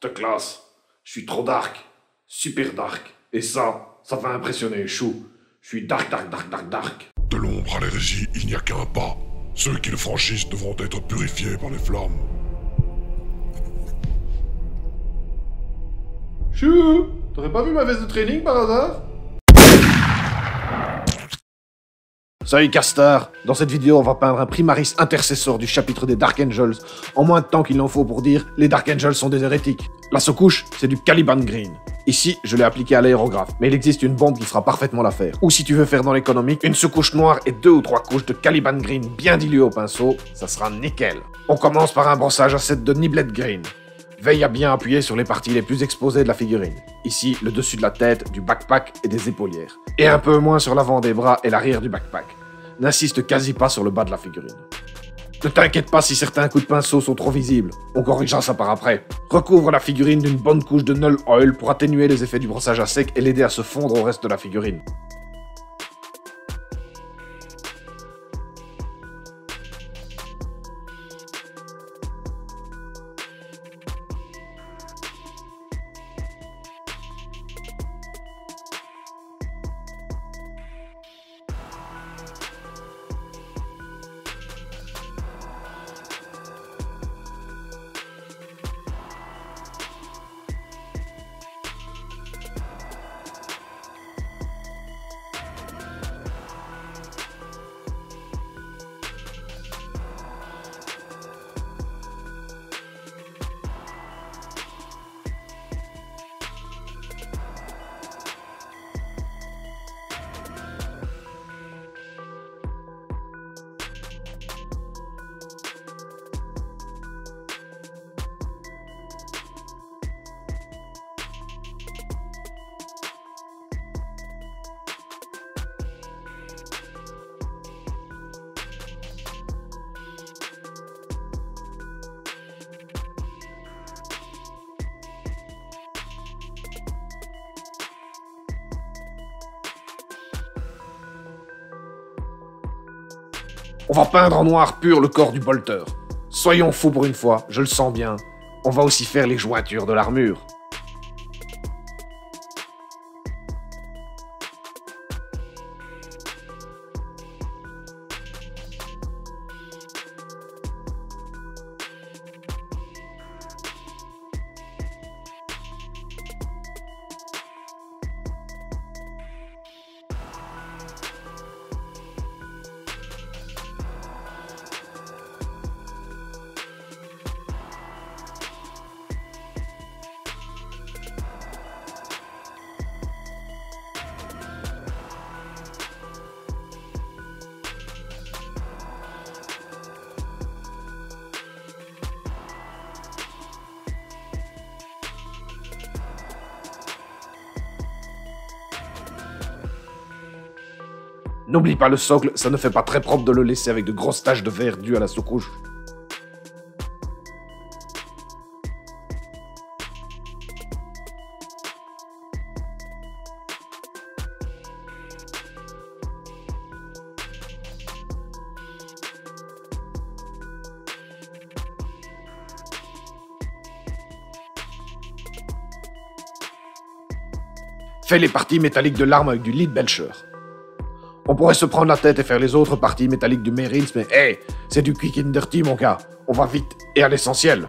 te classe. Je suis trop dark. Super dark. Et ça va impressionner Chou. Je suis dark. De l'ombre à l'hérésie, il n'y a qu'un pas. Ceux qui le franchissent devront être purifiés par les flammes. Chou, t'aurais pas vu ma veste de training par hasard? Salut Castar, dans cette vidéo on va peindre un Primaris intercessor du chapitre des Dark Angels, en moins de temps qu'il n'en faut pour dire les Dark Angels sont des hérétiques. La sous-couche, c'est du Caliban Green. Ici, je l'ai appliqué à l'aérographe, mais il existe une bombe qui fera parfaitement l'affaire. Ou si tu veux faire dans l'économique, une sous-couche noire et 2 ou 3 couches de Caliban Green bien diluées au pinceau, ça sera nickel. On commence par un brossage à 7 de Niblet Green. Veille à bien appuyer sur les parties les plus exposées de la figurine. Ici, le dessus de la tête, du backpack et des épaulières. Et un peu moins sur l'avant des bras et l'arrière du backpack. N'insiste quasi pas sur le bas de la figurine. Ne t'inquiète pas si certains coups de pinceau sont trop visibles, on corrigera ça par après. Recouvre la figurine d'une bonne couche de Null Oil pour atténuer les effets du brossage à sec et l'aider à se fondre au reste de la figurine. On va peindre en noir pur le corps du bolter. Soyons fous pour une fois, je le sens bien. On va aussi faire les jointures de l'armure. N'oublie pas le socle, ça ne fait pas très propre de le laisser avec de grosses taches de verre dues à la sous-couche. Fais les parties métalliques de l'arme avec du lead belcher. On pourrait se prendre la tête et faire les autres parties métalliques du Marines, mais hey, c'est du quick and dirty mon gars. On va vite et à l'essentiel.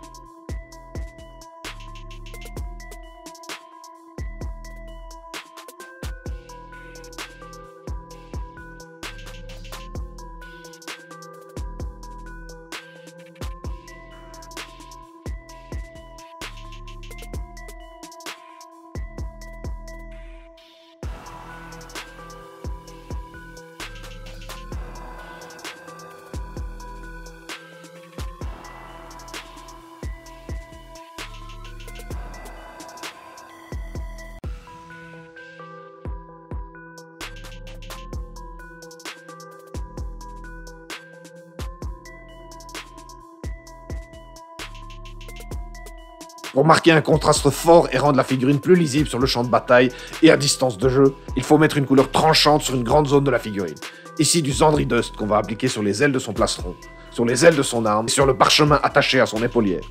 Pour marquer un contraste fort et rendre la figurine plus lisible sur le champ de bataille et à distance de jeu, il faut mettre une couleur tranchante sur une grande zone de la figurine. Ici du Zandri Dust qu'on va appliquer sur les ailes de son plastron, sur les ailes de son arme et sur le parchemin attaché à son épaulière.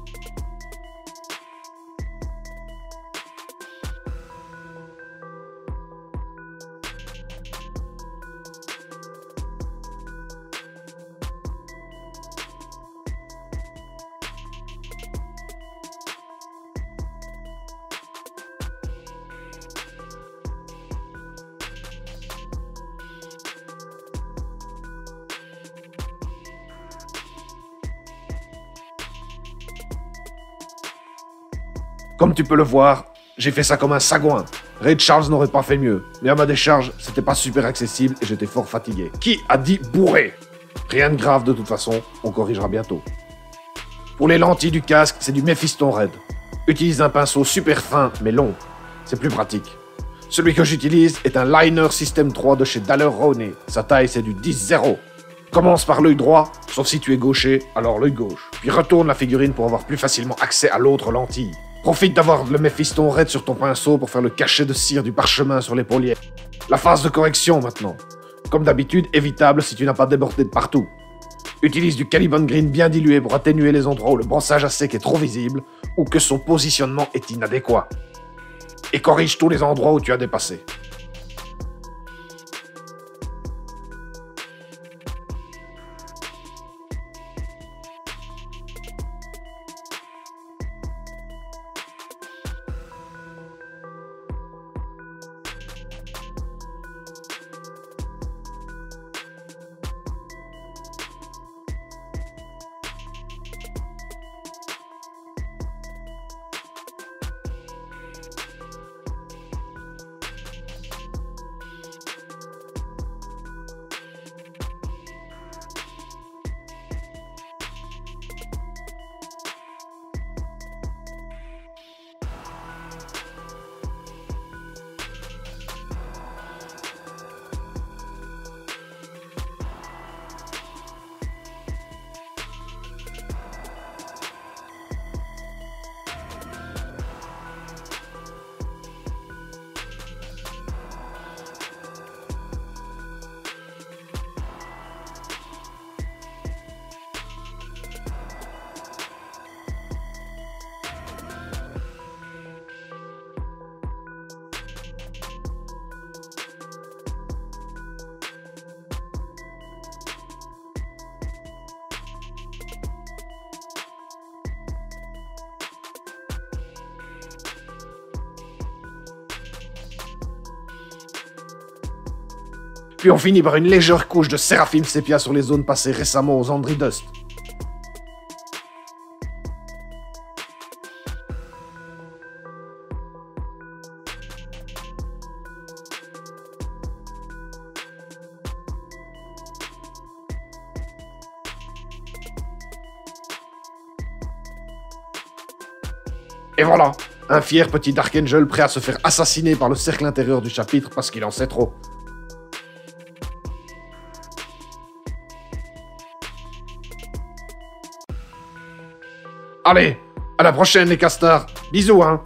Comme tu peux le voir, j'ai fait ça comme un sagouin. Ray Charles n'aurait pas fait mieux, mais à ma décharge, c'était pas super accessible et j'étais fort fatigué. Qui a dit bourré? Rien de grave de toute façon, on corrigera bientôt. Pour les lentilles du casque, c'est du Mephiston Red. Utilise un pinceau super fin mais long, c'est plus pratique. Celui que j'utilise est un Liner System 3 de chez Daler Rowney. Sa taille c'est du 10-0. Commence par l'œil droit, sauf si tu es gaucher, alors l'œil gauche. Puis retourne la figurine pour avoir plus facilement accès à l'autre lentille. Profite d'avoir le Mephiston Red sur ton pinceau pour faire le cachet de cire du parchemin sur l'épaulière. La phase de correction maintenant. Comme d'habitude, évitable si tu n'as pas débordé de partout. Utilise du Caliban Green bien dilué pour atténuer les endroits où le brossage à sec est trop visible ou que son positionnement est inadéquat. Et corrige tous les endroits où tu as dépassé. Puis on finit par une légère couche de Seraphim Sepia sur les zones passées récemment aux Andry Dust. Et voilà, un fier petit Dark Angel prêt à se faire assassiner par le cercle intérieur du chapitre parce qu'il en sait trop. Allez, à la prochaine les castars. Bisous hein.